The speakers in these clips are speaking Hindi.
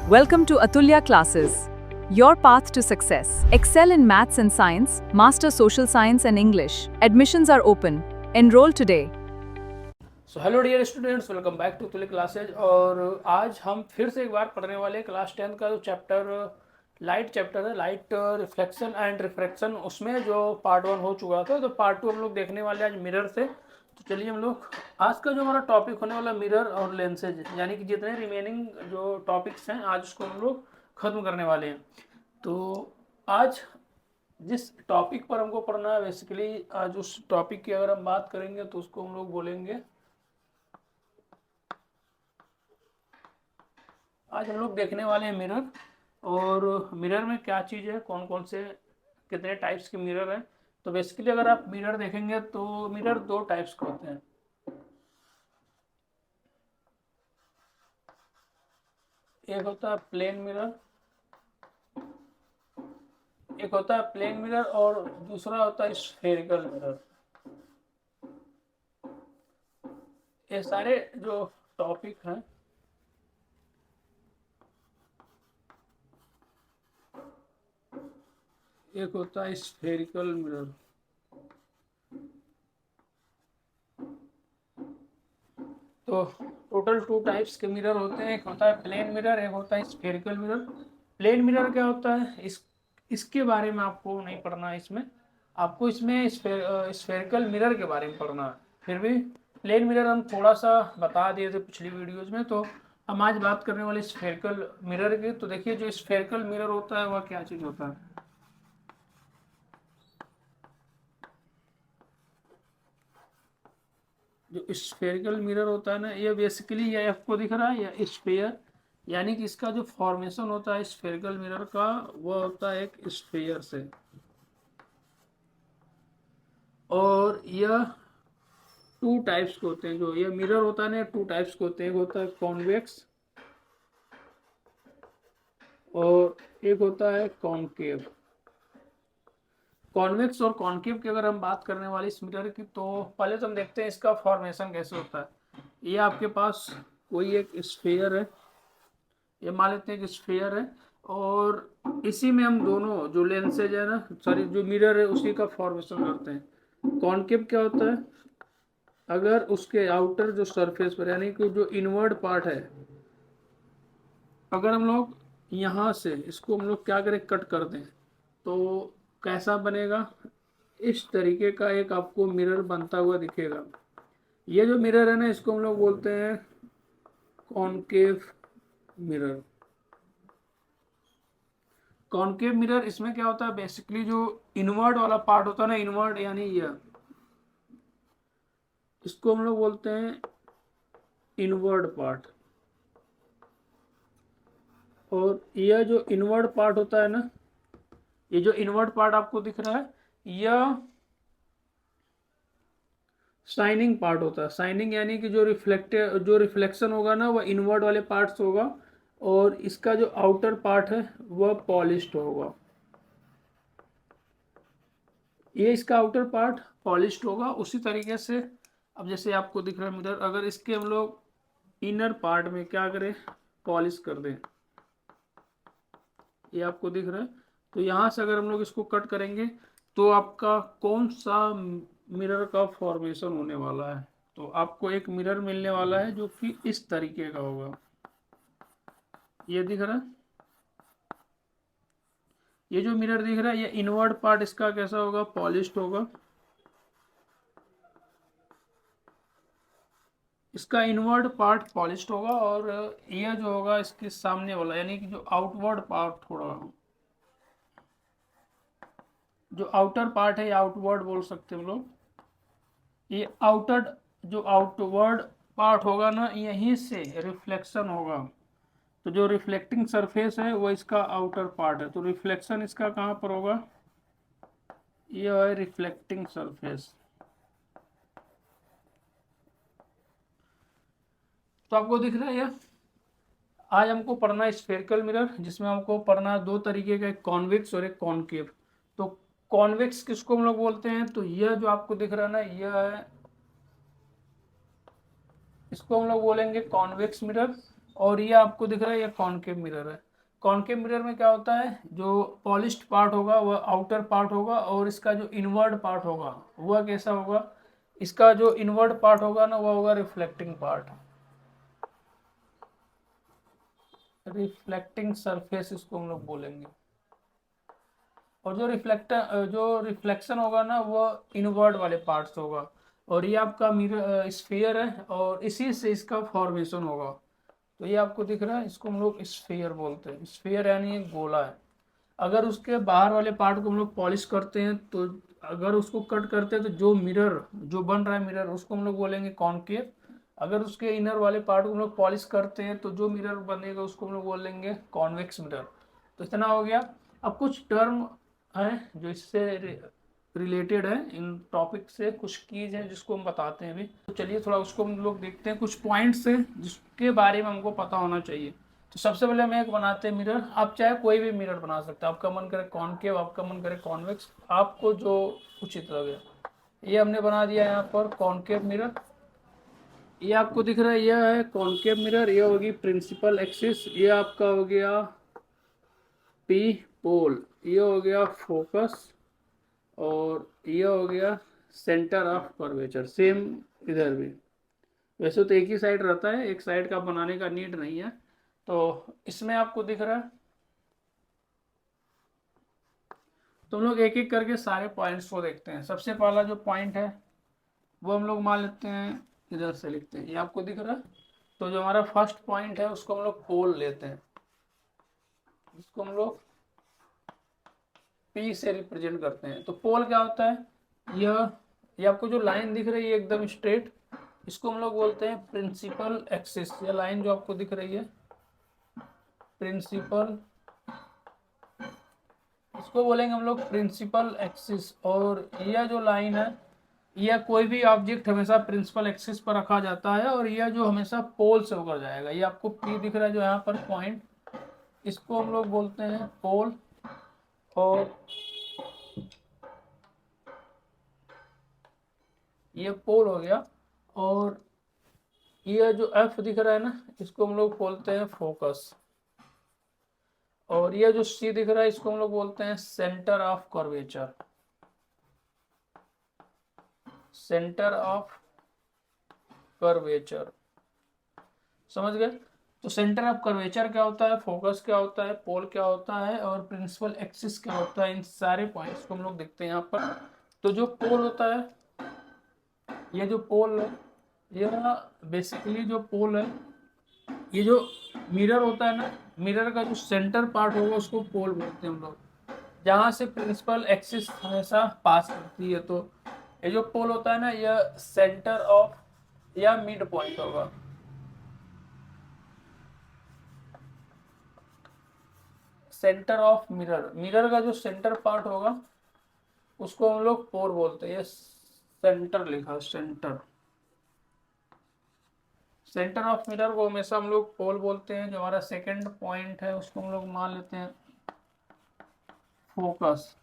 Welcome to Atulya Classes, your path to success. Excel in maths and science, master social science and English. Admissions are open. Enroll today. So hello dear students, welcome back to Tulya classes. और आज हम फिर से एक बार पढ़ने वाले क्लास 10 का जो चैप्टर लाइट चैप्टर है, लाइट रिफ्लेक्शन एंड रिफ्रैक्शन, उसमें जो पार्ट 1 हो चुका था, तो पार्ट 2 हम लोग देखने वाले आज मिरर से। तो चलिए हम लोग आज का जो हमारा टॉपिक होने वाला मिरर और लेंसेज, यानी कि जितने रिमेनिंग जो टॉपिक्स हैं आज उसको हम लोग ख़त्म करने वाले हैं। तो आज जिस टॉपिक पर हमको पढ़ना है, बेसिकली आज उस टॉपिक की अगर हम बात करेंगे तो उसको हम लोग बोलेंगे, आज हम लोग देखने वाले हैं मिरर। और मिरर में क्या चीज़ है, कौन कौन से कितने टाइप्स के मिरर हैं। तो बेसिकली अगर आप मिरर देखेंगे तो मिरर दो टाइप्स के होते हैं। एक होता है प्लेन मिरर, एक होता है प्लेन मिरर और दूसरा होता है स्फेरिकल मिरर। ये सारे जो टॉपिक हैं एक होता है स्फेरिकल मिरर। तो टोटल 2 टाइप्स के मिरर होते हैं, एक होता है प्लेन मिरर, एक होता है स्फेरिकल मिरर। प्लेन मिरर क्या होता है, इसके बारे में आपको नहीं पढ़ना है, इसमें आपको इसमें स्फेरिकल मिरर के बारे में पढ़ना है। फिर भी प्लेन मिरर हम थोड़ा सा बता दिए थे पिछली वीडियोज में, तो हम आज बात करने वाले स्फेरिकल मिरर की। तो देखिए, जो स्फेरिकल मिरर होता है वह क्या चीज़ होता है। जो स्फेरिकल मिरर होता है ना, ये बेसिकली ये आपको दिख रहा है, या स्फेयर, यानी कि इसका जो फॉर्मेशन होता है स्फेरिकल मिरर का, वह होता है एक स्फेयर से। और यह 2 टाइप्स के होते हैं। जो ये मिरर होता है ना, 2 टाइप्स के होते हैं, एक होता है कॉन्वेक्स और एक होता है कॉनकेव। कॉन्वेक्स और कॉनकेव की अगर हम बात करने वाले इस मिरर की, तो पहले तो हम देखते हैं इसका फॉर्मेशन कैसे होता है। ये आपके पास कोई एक स्फेयर है, ये मान लेते हैं कि स्फेयर है, और इसी में हम दोनों जो लेंसेज है ना, सॉरी जो मिरर है, उसी का फॉर्मेशन करते हैं। कॉनकेव क्या होता है, अगर उसके आउटर जो सरफेस पर, यानी कि जो इनवर्ड पार्ट है, अगर हम लोग यहाँ से इसको हम लोग क्या करें, कट कर दें, तो कैसा बनेगा, इस तरीके का एक आपको मिरर बनता हुआ दिखेगा। ये जो मिरर है ना, इसको हम लोग बोलते हैं कॉनकेव मिरर। कॉनकेव मिरर, इसमें क्या होता है, बेसिकली जो इनवर्ड वाला पार्ट होता है ना, इनवर्ड यानी ये, इसको हम लोग बोलते हैं इनवर्ड पार्ट। और यह जो इनवर्ड पार्ट होता है ना, ये जो इनवर्ड पार्ट आपको दिख रहा है, यह शाइनिंग पार्ट होता है। शाइनिंग यानी कि जो रिफ्लेक्शन होगा ना, वह इनवर्ड वाले पार्ट से होगा, और इसका जो आउटर पार्ट है वह पॉलिश्ड होगा। ये इसका आउटर पार्ट पॉलिश्ड होगा। उसी तरीके से अब जैसे आपको दिख रहा है मिरर, अगर इसके हम लोग इनर पार्ट में क्या करें, पॉलिश कर दें, ये आपको दिख रहा है, तो यहाँ से अगर हम लोग इसको कट करेंगे तो आपका कौन सा मिरर का फॉर्मेशन होने वाला है। तो आपको एक मिरर मिलने वाला है जो कि इस तरीके का होगा, ये दिख रहा है। ये जो मिरर दिख रहा है, ये इनवर्ड पार्ट इसका कैसा होगा, पॉलिश्ड होगा। इसका इनवर्ड पार्ट पॉलिश्ड होगा, और ये जो होगा इसके सामने वाला, यानी कि जो आउटवर्ड पार्ट, थोड़ा जो आउटर पार्ट है, ये आउटवर्ड बोल सकते हैं हम लोग। ये जो आउटवर्ड पार्ट होगा ना, यहीं से रिफ्लेक्शन होगा। तो जो रिफ्लेक्टिंग सरफेस है वो इसका आउटर पार्ट है, तो रिफ्लेक्शन इसका कहाँ पर होगा, ये है रिफ्लेक्टिंग सरफेस। तो आपको दिख रहा है ये। आज हमको पढ़ना है स्फेरिकल मिरर, जिसमें हमको पढ़ना है 2 तरीके का, एक कॉन्वेक्स और एक कॉनकेव। तो कॉन्वेक्स किसको हम लोग बोलते हैं, तो यह जो आपको दिख रहा है ना, यह है, इसको हम लोग बोलेंगे कॉन्वेक्स मिरर। और ये आपको दिख रहा है ये कॉनकेव मिरर है। कॉनकेव मिरर में क्या होता है, जो पॉलिश्ड पार्ट होगा वह आउटर पार्ट होगा, और इसका जो इनवर्ड पार्ट होगा वह कैसा होगा, इसका जो इनवर्ड पार्ट होगा ना वह होगा रिफ्लेक्टिंग पार्ट, रिफ्लेक्टिंग सरफेस इसको हम लोग बोलेंगे। और जो रिफ्लेक्शन होगा ना वो इनवर्ड वाले पार्ट्स होगा। और ये आपका मिरर स्फीयर है, और इसी से इसका फॉर्मेशन होगा। तो ये आपको दिख रहा है, इसको हम लोग स्फीयर बोलते हैं। स्फीयर यानी एक गोला है। अगर उसके बाहर वाले पार्ट को हम लोग पॉलिश करते हैं, तो अगर उसको कट करते हैं तो जो मिरर जो बन रहा है मिरर, उसको हम लोग बोलेंगे कॉनकेव। अगर उसके इनर वाले पार्ट को हम लोग पॉलिश करते हैं तो जो मिरर बनेगा उसको हम लोग बोलेंगे कॉन्वेक्स मिरर। तो इतना हो गया। अब कुछ टर्म है जो इससे रिलेटेड है, इन टॉपिक से कुछ कीज हैं जिसको हम बताते हैं अभी। तो चलिए थोड़ा उसको हम लोग देखते हैं, कुछ पॉइंट्स हैं जिसके बारे में हमको पता होना चाहिए। तो सबसे पहले हम एक बनाते हैं मिरर। आप चाहे कोई भी मिरर बना सकते हैं, आपका मन करे कॉनकेव, आपका मन करे कॉन्वेक्स, आपको जो उचित लगे। ये हमने बना दिया यहाँ पर कॉनकेव मिरर। ये आपको दिख रहा है, यह है कॉनकेव मिरर। ये होगी प्रिंसिपल एक्सिस, ये आपका हो गया पी पोल, ये हो गया फोकस, और ये हो गया सेंटर ऑफ कर्वेचर। सेम इधर भी, वैसे तो एक ही साइड रहता है, एक साइड का बनाने का नीड नहीं है। तो इसमें आपको दिख रहा है। तो हम लोग एक एक करके सारे पॉइंट्स को देखते हैं। सबसे पहला जो पॉइंट है वो हम लोग मान लेते हैं, इधर से लिखते हैं, ये आपको दिख रहा है। तो जो हमारा फर्स्ट पॉइंट है उसको हम लोग पोल लेते हैं, इसको हम लोग पी से रिप्रेजेंट करते हैं। तो पोल क्या होता है, ये आपको जो लाइन दिख रही है एकदम स्ट्रेट, इसको हम लोग बोलते हैं प्रिंसिपल एक्सिस। ये लाइन जो आपको दिख रही है प्रिंसिपल, इसको बोलेंगे हम लोग प्रिंसिपल एक्सिस। और यह जो लाइन है, यह कोई भी ऑब्जेक्ट हमेशा प्रिंसिपल एक्सिस पर रखा जाता है, और यह जो हमेशा पोल से होकर जाएगा। ये आपको पी दिख रहा है जो यहाँ पर पॉइंट, इसको हम लोग बोलते हैं पोल। और ये पोल हो गया। और ये जो एफ दिख रहा है ना, इसको हम लोग बोलते हैं फोकस। और ये जो सी दिख रहा है इसको हम लोग बोलते हैं centre of curvature, centre of curvature. समझ गए। तो सेंटर ऑफ कर्वेचर क्या होता है, फोकस क्या होता है, पोल क्या होता है, और प्रिंसिपल एक्सिस क्या होता है, इन सारे पॉइंट्स को हम लोग देखते हैं यहाँ पर। तो जो पोल होता है, ये जो पोल है, यह बेसिकली जो पोल है, ये जो मिरर होता है ना, मिरर का जो सेंटर पार्ट होगा उसको पोल बोलते हैं हम लोग, जहाँ से प्रिंसिपल एक्सिस हमेशा पास करती है। तो ये जो पोल होता है ना, यह सेंटर ऑफ या मिड पॉइंट होगा। सेंटर ऑफ मिरर, मिरर का जो सेंटर पार्ट होगा उसको हम लोग पोल बोलते हैं। ये सेंटर लिखा, सेंटर, सेंटर ऑफ मिरर को हमेशा हम लोग पोल बोलते हैं। जो हमारा सेकंड पॉइंट है उसको हम लोग मान लेते हैं फोकस।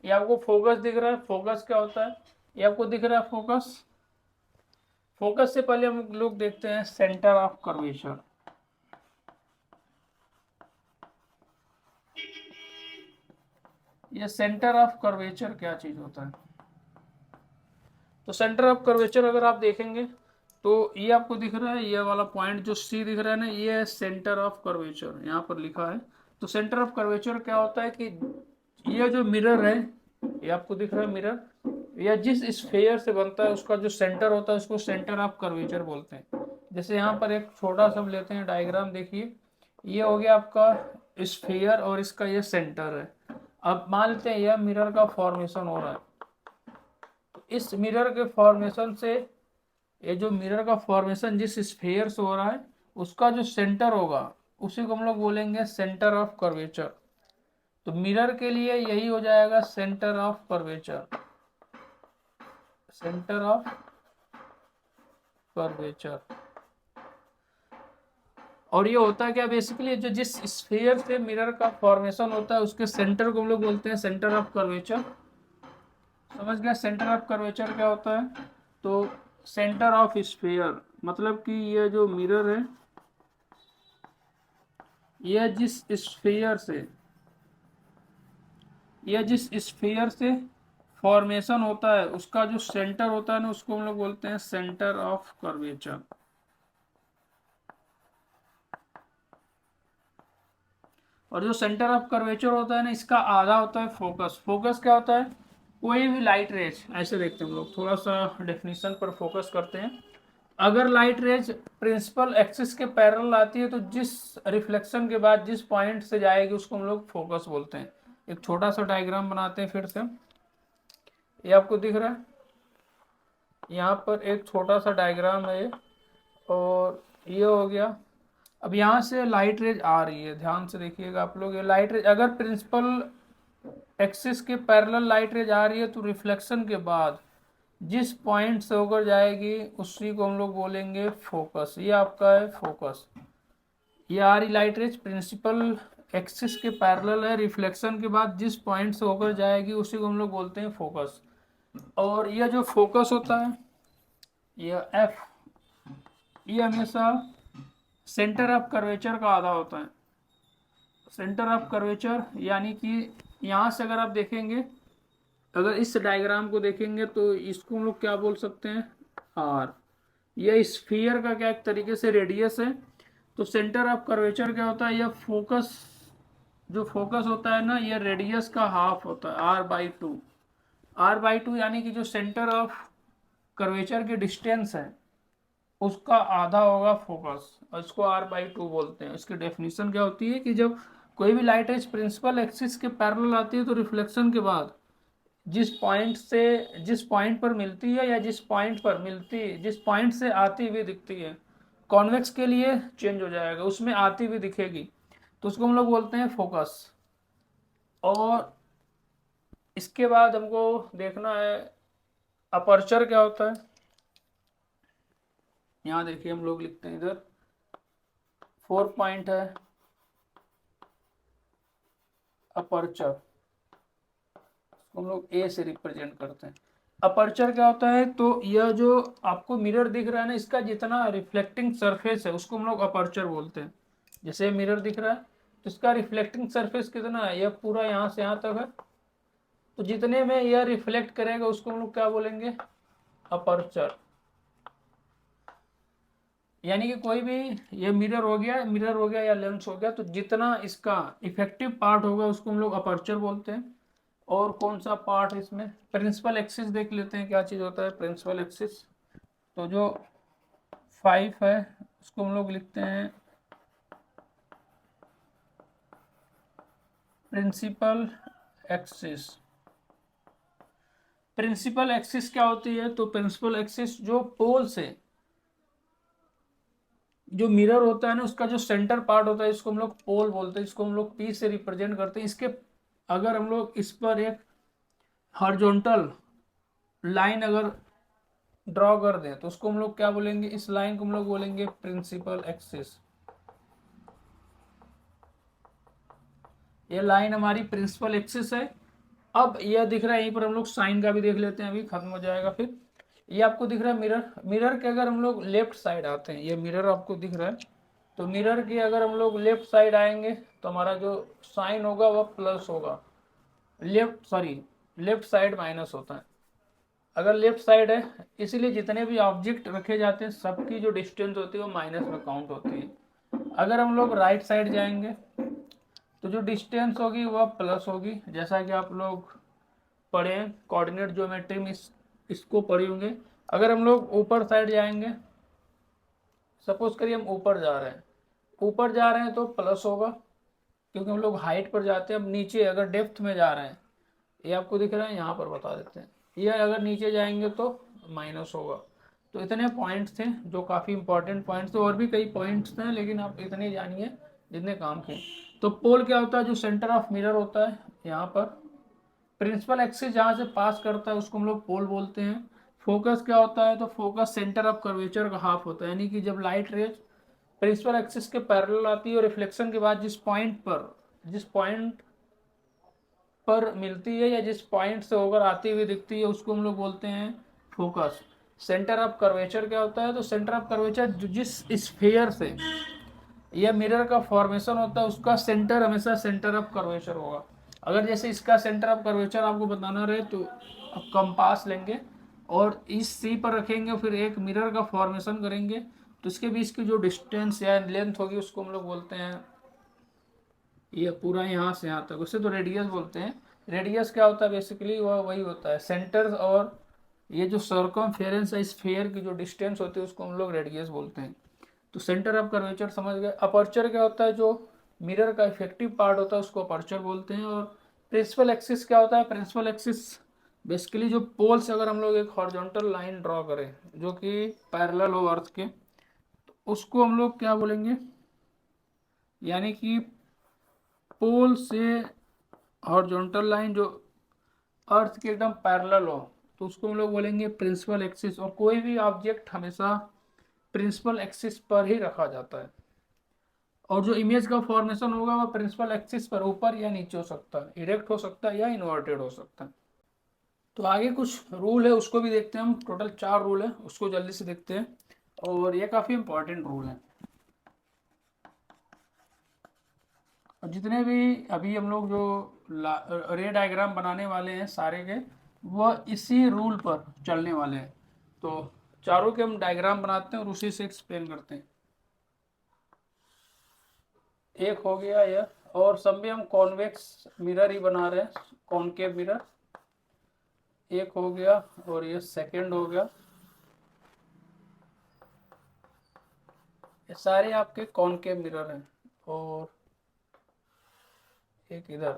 ये आपको फोकस दिख रहा है, फोकस क्या होता है, ये आपको दिख रहा है फोकस। फोकस से पहले हम लोग देखते हैं सेंटर ऑफ कर्वेचर। ये सेंटर ऑफ कर्वेचर क्या चीज होता है। तो सेंटर ऑफ कर्वेचर अगर आप देखेंगे तो ये आपको दिख रहा है, ये वाला पॉइंट जो सी दिख रहा है ना, ये है सेंटर ऑफ कर्वेचर, यहाँ पर लिखा है। तो सेंटर ऑफ कर्वेचर क्या होता है कि ये जो मिरर है, ये आपको दिख रहा है मिरर, या जिस स्फीयर से बनता है उसका जो सेंटर होता है उसको सेंटर ऑफ कर्वेचर बोलते हैं। जैसे यहाँ पर एक छोटा सा लेते हैं डायग्राम, देखिए ये हो गया आपका स्फीयर और इसका ये सेंटर है। अब मान लेते हैं यह मिरर का फॉर्मेशन हो रहा है, तो इस मिरर के फॉर्मेशन से, ये जो मिरर का फॉर्मेशन जिस स्फीयर से हो रहा है उसका जो सेंटर होगा उसी को हम लोग बोलेंगे सेंटर ऑफ कर्वेचर। तो मिरर के लिए यही हो जाएगा centre of curvature, centre of curvature. और ये होता है क्या, बेसिकली जो जिस स्फीयर से मिरर का फॉर्मेशन होता है उसके सेंटर को हम लोग बोलते हैं सेंटर ऑफ कर्वेचर। समझ गया सेंटर ऑफ कर्वेचर क्या होता है। तो सेंटर ऑफ स्फीयर, मतलब कि ये जो मिरर है, यह जिस स्फीयर से फॉर्मेशन होता है उसका जो सेंटर होता है ना, उसको हम लोग बोलते हैं सेंटर ऑफ कर्वेचर। और जो सेंटर ऑफ कर्वेचर होता है ना, इसका आधा होता है फोकस। फोकस क्या होता है? कोई भी लाइट रेज, ऐसे देखते हैं हम लोग, थोड़ा सा डेफिनेशन पर फोकस करते हैं। अगर लाइट रेज प्रिंसिपल एक्सिस के पैरेलल आती है तो जिस रिफ्लेक्शन के बाद जिस पॉइंट से जाएगी उसको हम लोग फोकस बोलते हैं। एक छोटा सा डायग्राम बनाते हैं फिर से। ये आपको दिख रहा है, यहाँ पर एक छोटा सा डायग्राम है ये, और ये हो गया। अब यहाँ से लाइट रेज आ रही है, ध्यान से देखिएगा आप लोग। ये लाइट रेज अगर प्रिंसिपल एक्सिस के पैरेलल लाइट रेज आ रही है तो रिफ्लेक्शन के बाद जिस पॉइंट से होकर जाएगी उसी को हम लोग बोलेंगे फोकस। ये आपका है फोकस। ये आ रही लाइट रेज प्रिंसिपल एक्सिस के पैरेलल है, रिफ्लेक्शन के बाद जिस पॉइंट से होकर जाएगी उसी को हम लोग बोलते हैं फोकस। और ये जो फोकस होता है, ये एफ, ये हमेशा सेंटर ऑफ कर्वेचर का आधा होता है। सेंटर ऑफ कर्वेचर यानी कि यहाँ से अगर आप देखेंगे, अगर इस डायग्राम को देखेंगे तो इसको हम लोग क्या बोल सकते हैं? आर। यह स्फीयर का क्या एक तरीके से रेडियस है। तो सेंटर ऑफ कर्वेचर क्या होता है? यह फोकस, जो फोकस होता है ना, यह रेडियस का हाफ होता है, r/2। r/2 यानी कि जो सेंटर ऑफ कर्वेचर की डिस्टेंस है उसका आधा होगा फोकस, और इसको r/2 बोलते हैं। इसकी डेफिनेशन क्या होती है कि जब कोई भी लाइट रेज प्रिंसिपल एक्सिस के पैरेलल आती है तो रिफ्लेक्शन के बाद जिस पॉइंट पर मिलती है या जिस पॉइंट से आती हुई दिखती है, कॉन्वेक्स के लिए चेंज हो जाएगा, उसमें आती हुई दिखेगी तो उसको हम लोग बोलते हैं फोकस। और इसके बाद हमको देखना है अपर्चर क्या होता है। यहाँ देखिए हम लोग लिखते हैं, इधर 4 पॉइंट है अपर्चर, हम लोग ए से रिप्रेजेंट करते हैं। अपर्चर क्या होता है? तो यह जो आपको मिरर दिख रहा है ना, इसका जितना रिफ्लेक्टिंग सरफेस है उसको हम लोग अपर्चर बोलते हैं। जैसे मिरर दिख रहा है तो इसका रिफ्लेक्टिंग सरफेस कितना है? यह पूरा यहाँ से यहाँ तक है, तो जितने में यह रिफ्लेक्ट करेगा उसको हम लोग क्या बोलेंगे? अपर्चर। यानी कि कोई भी, ये मिरर हो गया या लेंस हो गया, तो जितना इसका इफेक्टिव पार्ट होगा उसको हम लोग अपर्चर बोलते हैं। और कौन सा पार्ट इसमें? प्रिंसिपल एक्सिस देख लेते हैं क्या चीज़ होता है प्रिंसिपल एक्सिस। तो जो 5 है उसको हम लोग लिखते हैं प्रिंसिपल एक्सिस। प्रिंसिपल एक्सिस क्या होती है? तो प्रिंसिपल एक्सिस जो पोल से, जो मिरर होता है ना, उसका जो सेंटर पार्ट होता है इसको हम लोग पोल बोलते हैं, इसको हम लोग पी से रिप्रेजेंट करते हैं। इसके अगर हम लोग इस पर एक हॉरिजॉन्टल लाइन अगर ड्रॉ कर दें तो उसको हम लोग क्या बोलेंगे? इस लाइन को हम लोग बोलेंगे प्रिंसिपल एक्सिस। ये लाइन हमारी प्रिंसिपल एक्सिस है। अब यह दिख रहा है, यहीं पर हम लोग साइन का भी देख लेते हैं, अभी खत्म हो जाएगा फिर। ये आपको दिख रहा है मिरर। मिरर के अगर हम लोग लेफ्ट साइड आते हैं, ये मिरर आपको दिख रहा है, तो मिरर की अगर हम लोग लेफ्ट साइड आएंगे तो हमारा जो साइन होगा वह प्लस होगा। लेफ्ट साइड माइनस होता है अगर लेफ्ट साइड है, इसीलिए जितने भी ऑब्जेक्ट रखे जाते हैं सबकी जो डिस्टेंस होती है वो माइनस में काउंट होती है। अगर हम लोग राइट साइड जाएंगे तो जो डिस्टेंस होगी वह प्लस होगी, जैसा कि आप लोग पढ़े हैं कोऑर्डिनेट ज्योमेट्री में, इसको पढ़े होंगे। अगर हम लोग ऊपर साइड जाएंगे, सपोज करिए हम ऊपर जा रहे हैं तो प्लस होगा, क्योंकि हम लोग हाइट पर जाते हैं। अब नीचे अगर डेप्थ में जा रहे हैं, ये आपको दिख रहा है, यहाँ पर बता देते हैं, ये अगर नीचे जाएंगे तो माइनस होगा। तो इतने पॉइंट्स थे जो काफ़ी इंपॉर्टेंट पॉइंट्स थे, और भी कई पॉइंट्स थे लेकिन आप इतने जानिए जितने काम के। तो पोल क्या होता है? जो सेंटर ऑफ मिरर होता है, यहाँ पर प्रिंसिपल एक्सिस जहाँ से पास करता है उसको हम लोग पोल बोलते हैं। फोकस क्या होता है? तो फोकस सेंटर ऑफ कर्वेचर का हाफ होता है, यानी कि जब लाइट रेज प्रिंसिपल एक्सिस के पैरेलल आती है और रिफ्लेक्शन के बाद जिस पॉइंट पर मिलती है या जिस पॉइंट से होकर आती हुई दिखती है उसको हम लोग बोलते हैं फोकस। सेंटर ऑफ कर्वेचर क्या होता है, तो सेंटर ऑफ कर्वेचर जिस स्फीयर से यह मिरर का फॉर्मेशन होता है उसका सेंटर हमेशा सेंटर ऑफ कर्वेचर होगा। अगर जैसे इसका सेंटर ऑफ कर्वेचर आपको बताना रहे तो आप कंपास लेंगे और इस सी पर रखेंगे, फिर एक मिरर का फॉर्मेशन करेंगे, तो इसके बीच की जो डिस्टेंस या लेंथ होगी उसको हम लोग बोलते हैं, ये पूरा यहाँ से यहाँ तक, उसे तो रेडियस बोलते हैं। रेडियस क्या होता है बेसिकली, वह वही होता है सेंटर और ये जो सर्कमफेरेंस है स्फीयर की जो डिस्टेंस होती है उसको हम लोग रेडियस बोलते हैं। तो सेंटर ऑफ कर्वेचर समझ गए। अपर्चर क्या होता है, जो मिरर का इफेक्टिव पार्ट होता है उसको अपर्चर बोलते हैं। और प्रिंसिपल एक्सिस क्या होता है, प्रिंसिपल एक्सिस बेसिकली जो पोल से अगर हम लोग एक हॉरिजॉन्टल लाइन ड्रॉ करें जो कि पैरेलल हो अर्थ के, तो उसको हम लोग क्या बोलेंगे, यानी कि पोल से हॉरिजॉन्टल लाइन जो अर्थ के एकदम पैरेलल हो तो उसको हम लोग बोलेंगे प्रिंसिपल एक्सिस। और कोई भी ऑब्जेक्ट हमेशा प्रिंसिपल एक्सिस पर ही रखा जाता है, और जो इमेज का फॉर्मेशन होगा वह प्रिंसिपल एक्सिस पर ऊपर या नीचे हो सकता है, इरेक्ट हो सकता है या इन्वर्टेड हो सकता है। तो आगे कुछ रूल है उसको भी देखते हैं हम, टोटल 4 रूल है उसको जल्दी से देखते हैं, और ये काफ़ी इंपॉर्टेंट रूल है। और जितने भी अभी हम लोग जो रे डायग्राम बनाने वाले हैं सारे के, वह इसी रूल पर चलने वाले हैं। तो चारों के हम डायग्राम बनाते हैं और उसी से एक्सप्लेन करते हैं। एक हो गया यह, और सब में हम कॉन्वेक्स मिरर ही बना रहे हैं, कॉनकेव मिरर एक हो गया, और ये सेकंड हो गया। ये सारे आपके कॉनकेव मिरर हैं, और एक इधर,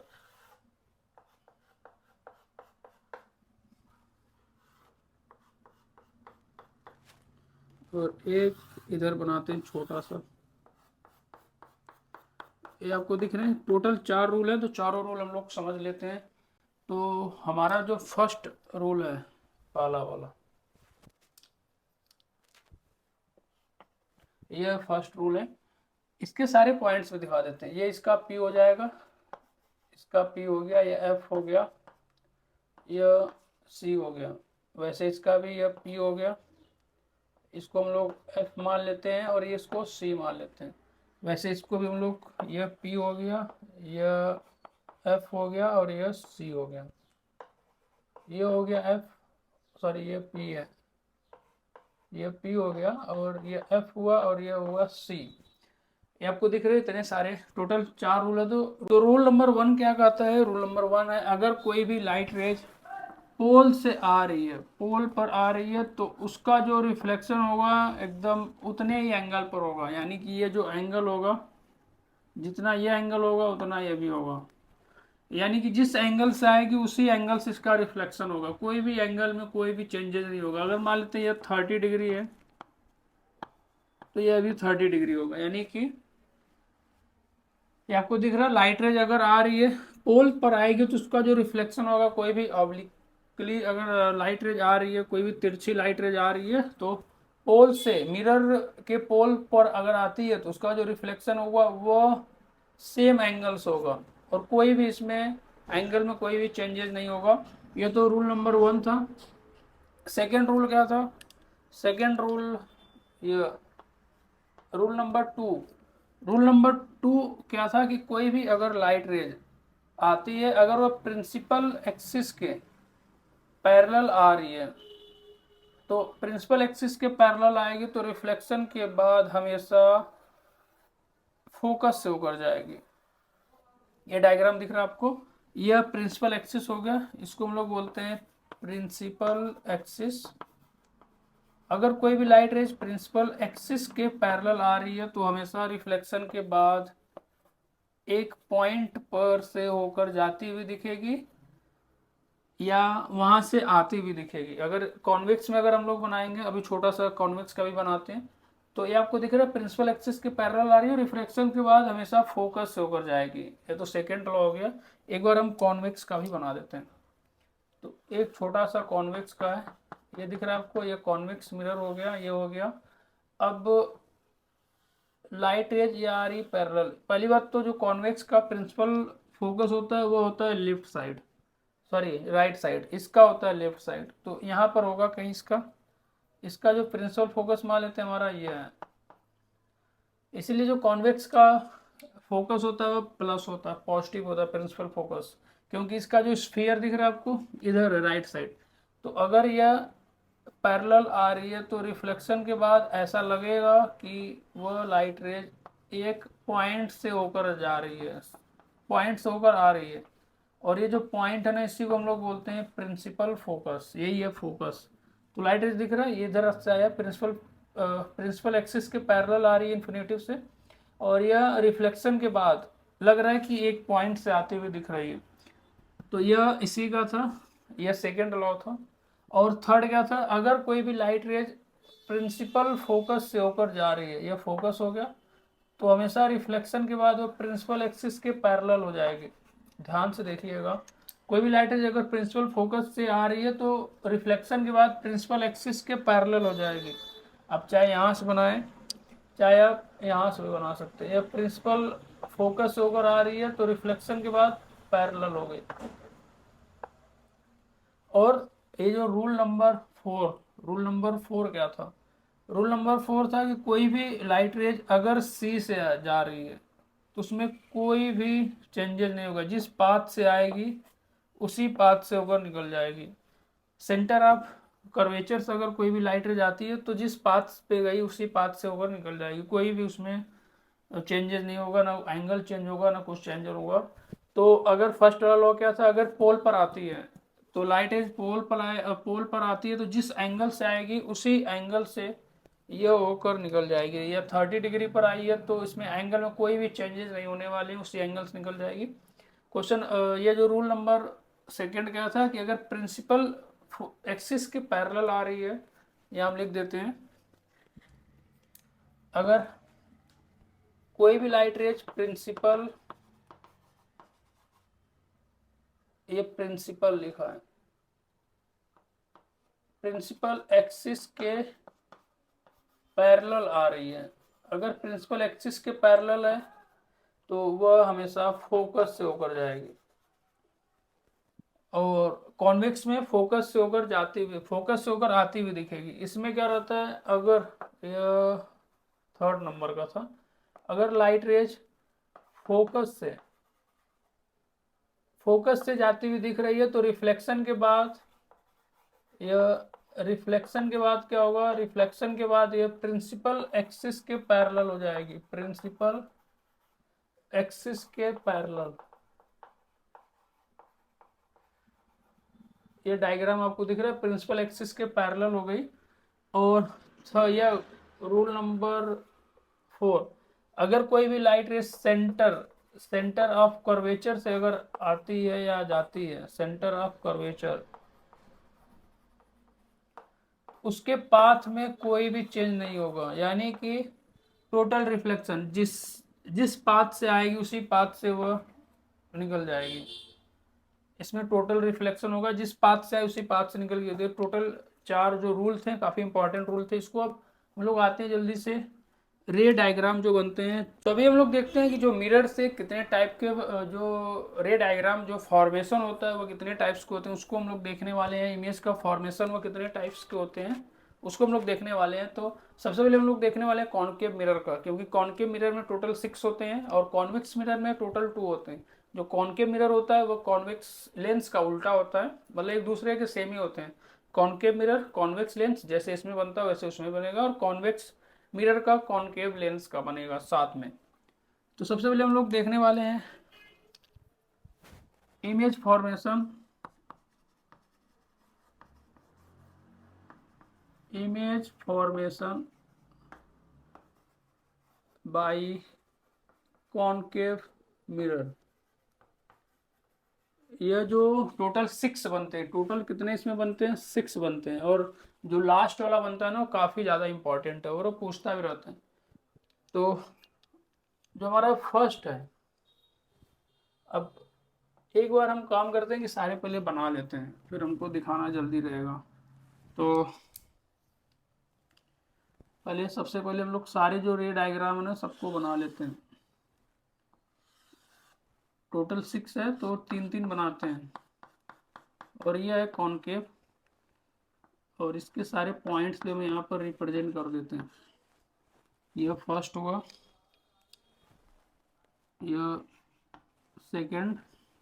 और एक इधर बनाते हैं छोटा सा। ये आपको दिख रहे हैं, टोटल 4 रूल है, तो चारों रूल हम लोग समझ लेते हैं। तो हमारा जो फर्स्ट रूल है पहला वाला, ये फर्स्ट रूल है। इसके सारे पॉइंट्स में दिखा देते हैं। ये इसका पी हो जाएगा, इसका पी हो गया, ये एफ हो गया, ये सी हो गया। वैसे इसका भी ये पी हो गया, इसको हम लोग एफ मान लेते हैं, और ये इसको सी मान लेते हैं। वैसे इसको भी हम लोग, ये पी हो गया, ये एफ हो गया, और ये सी हो गया। ये हो गया एफ, सॉरी ये पी है, ये पी हो गया, और ये एफ हुआ, और ये हुआ सी। ये आपको दिख रहे हैं इतने सारे, टोटल 4 रूल है। तो रूल नंबर 1 क्या कहता है, रूल नंबर 1 है, अगर कोई भी लाइट रेज पोल से आ रही है, पोल पर आ रही है, तो उसका जो रिफ्लेक्शन होगा एकदम उतने ही एंगल पर होगा। यानी कि ये जो एंगल होगा, जितना ये एंगल होगा उतना ये भी होगा। यानी कि जिस एंगल से आएगी उसी एंगल से इसका रिफ्लेक्शन होगा, कोई भी एंगल में कोई भी चेंजेस नहीं होगा। अगर मान लेते हैं ये 30 डिग्री है, तो ये अभी 30 डिग्री होगा। यानी कि ये आपको दिख रहा है, लाइट रेज अगर आ रही है पोल पर आएगी तो उसका जो रिफ्लेक्शन होगा, कोई भी ऑब्लिकली अगर लाइट रेज आ रही है, कोई भी तिरछी लाइट रेज आ रही है, तो पोल से मिरर के पोल पर अगर आती है तो उसका जो रिफ्लेक्शन होगा वो सेम एंगल्स होगा, और कोई भी इसमें एंगल में कोई भी चेंजेस नहीं होगा। ये तो रूल नंबर 1 था। सेकेंड रूल क्या था, सेकेंड रूल, ये रूल नंबर 2। रूल नंबर 2 क्या था कि कोई भी अगर लाइट रेज आती है, अगर वह प्रिंसिपल एक्सिस के पैरेलल आ रही है, तो प्रिंसिपल एक्सिस के पैरेलल आएगी तो रिफ्लेक्शन के बाद हमेशा फोकस से होकर जाएगी। ये डायग्राम दिख रहा है आपको, यह प्रिंसिपल एक्सिस हो गया, इसको हम लोग बोलते हैं प्रिंसिपल एक्सिस। अगर कोई भी लाइट रेज प्रिंसिपल एक्सिस के पैरेलल आ रही है तो हमेशा रिफ्लेक्शन के बाद एक पॉइंट पर से होकर जाती हुई दिखेगी या वहां से आती हुई दिखेगी। अगर कॉन्वेक्स में अगर हम लोग बनाएंगे, अभी छोटा सा कॉन्वेक्स का भी बनाते हैं, तो ये आपको दिख रहा है प्रिंसिपल एक्सिस के पैरेलल आ रही है, रिफ्लेक्शन के बाद हमेशा फोकस से होकर जाएगी। ये तो सेकेंड लॉ हो गया। एक बार हम कॉन्वेक्स का भी बना देते हैं। तो एक छोटा सा कॉन्वेक्स का है, ये दिख रहा है आपको, ये कॉन्वेक्स मिरर हो गया, ये हो गया। अब लाइट रेज ये आ रही पैरेलल। पहली बात तो जो कॉन्वेक्स का प्रिंसिपल फोकस होता है वो होता है left side, sorry right side, इसका होता है लेफ्ट साइड। तो यहाँ पर होगा कहीं इसका इसका जो प्रिंसिपल फोकस मान लेते हैं हमारा ये है। इसीलिए जो कॉन्वेक्स का फोकस होता है वो प्लस होता है, पॉजिटिव होता है प्रिंसिपल फोकस, क्योंकि इसका जो स्फीयर दिख रहा है आपको इधर है राइट साइड। तो अगर यह पैरेलल आ रही है तो रिफ्लेक्शन के बाद ऐसा लगेगा कि वह लाइट रेज एक पॉइंट से होकर जा रही है, पॉइंट से होकर आ रही है। और ये जो पॉइंट है ना, इसी को हम लोग बोलते हैं प्रिंसिपल फोकस, यही है फोकस। तो लाइट रेज दिख रहा है ये इधर से आया, प्रिंसिपल एक्सिस के पैरेलल आ रही है इन्फिनेटिव से, और यह रिफ्लेक्शन के बाद लग रहा है कि एक पॉइंट से आते हुए दिख रही है। तो यह इसी का था, यह सेकेंड लॉ था। और थर्ड क्या था, अगर कोई भी लाइट रेज प्रिंसिपल फोकस से होकर जा रही है, यह फोकस हो गया, तो हमेशा रिफ्लेक्शन के बाद वो प्रिंसिपल एक्सिस के पैरेलल हो जाएगी। ध्यान से देखिएगा, कोई भी लाइट रेज अगर प्रिंसिपल फोकस से आ रही है तो रिफ्लेक्शन के बाद प्रिंसिपल एक्सिस के पैरेलल हो जाएगी। आप चाहे यहाँ से बनाएं, चाहे आप यहाँ से भी बना सकते हैं। यह प्रिंसिपल फोकस से होकर आ रही है तो रिफ्लेक्शन के बाद पैरेलल हो गई। और ये जो रूल नंबर फोर क्या था, रूल नंबर फोर था कि कोई भी लाइट रेज अगर सी से जा रही है तो उसमें कोई भी चेंजेस नहीं होगा, जिस पाथ से आएगी उसी पाथ से होकर निकल जाएगी। सेंटर ऑफ कर्वेचर से अगर कोई भी लाइट रेज आती है तो जिस पाथ पे गई उसी पाथ से होकर निकल जाएगी, कोई भी उसमें चेंजेस नहीं होगा, ना एंगल चेंज होगा ना कुछ चेंज होगा। तो अगर फर्स्ट वाला लॉ क्या था, अगर पोल पर आती है तो लाइट रेज पोल पर आती है तो जिस एंगल से आएगी उसी एंगल से यह होकर निकल जाएगी। या 30 डिग्री पर आई है तो इसमें एंगल में कोई भी चेंजेस नहीं होने वाले, उसी एंगल से निकल जाएगी। क्वेश्चन ये जो रूल नंबर सेकंड क्या था कि अगर प्रिंसिपल एक्सिस के पैरेलल आ रही है, ये हम लिख देते हैं, अगर कोई भी लाइट रेज ये प्रिंसिपल लिखा है, प्रिंसिपल एक्सिस के पैरेलल आ रही है, अगर प्रिंसिपल एक्सिस के पैरेलल है तो वह हमेशा फोकस से होकर जाएगी। और कॉन्वेक्स में फोकस से होकर जाती हुई, फोकस से होकर आती हुई दिखेगी। इसमें क्या रहता है, अगर यह थर्ड नंबर का था, अगर लाइट रेज फोकस से जाती हुई दिख रही है तो रिफ्लेक्शन के बाद क्या होगा, रिफ्लेक्शन के बाद ये प्रिंसिपल एक्सिस के पैरेलल हो जाएगी, प्रिंसिपल एक्सिस के पैरेलल। ये डायग्राम आपको दिख रहा है, प्रिंसिपल एक्सिस के पैरेलल हो गई। और यह रूल नंबर 4, अगर कोई भी लाइट रे सेंटर ऑफ कर्वेचर से अगर आती है या जाती है, सेंटर ऑफ कर्वेचर, उसके पाथ में कोई भी चेंज नहीं होगा, यानी कि टोटल रिफ्लेक्शन जिस पाथ से आएगी उसी पाथ से वह निकल जाएगी। इसमें टोटल रिफ्लेक्शन होगा, जिस पाथ से आए उसी पाथ से निकल गई। टोटल 4 जो रूल थे, काफी इंपॉर्टेंट रूल थे। इसको अब हम लोग आते हैं जल्दी से रे डायग्राम जो बनते हैं, तभी हम लोग देखते हैं कि जो मिरर से कितने टाइप के जो रे डायग्राम जो फॉर्मेशन होता है वो कितने टाइप्स के होते हैं, उसको हम लोग देखने वाले हैं। इमेज का फॉर्मेशन वो कितने टाइप्स के होते हैं उसको हम लोग देखने वाले हैं। तो सबसे पहले हम लोग देखने वाले हैं कॉनकेव मिरर का, क्योंकि कॉनकेव मिरर में टोटल 6 होते हैं और कॉन्वेक्स मिरर में टोटल 2 होते हैं। जो कॉनकेव मिरर होता है वो कॉन्वेक्स लेंस का उल्टा होता है, मतलब एक दूसरे के सेम ही होते हैं। कॉनकेव मिरर कॉन्वेक्स लेंस जैसे इसमें बनता है वैसे उसमें बनेगा, और कॉन्वेक्स मिरर का कॉनकेव लेंस का बनेगा साथ में। तो सबसे पहले हम लोग देखने वाले हैं image formation, by concave mirror. यह जो टोटल 6 बनते हैं, टोटल कितने इसमें बनते हैं, 6 बनते हैं। और जो लास्ट वाला बनता है ना वो काफ़ी ज़्यादा इंपॉर्टेंट है और वो पूछता भी रहता है। तो जो हमारा फर्स्ट है, अब एक बार हम काम करते हैं कि सारे पहले बना लेते हैं, फिर हमको दिखाना जल्दी रहेगा। तो सबसे पहले हम लोग सारे जो रे डायग्राम है ना सबको बना लेते हैं। टोटल 6 है तो 3-3 बनाते हैं। और ये है कॉनकेव और इसके सारे पॉइंट्स हम यहाँ पर रिप्रेजेंट कर देते हैं। यह फर्स्ट हुआ, यह सेकंड,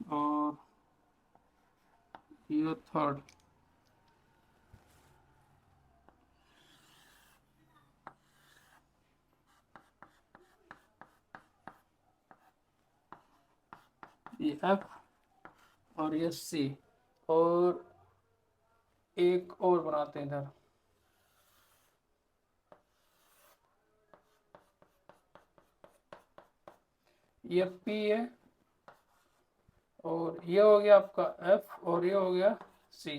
और यह थर्ड। ये एफ और ये सी, और एक और बनाते हैं इधर। ये पी है, और ये हो गया आपका एफ, और ये हो गया सी।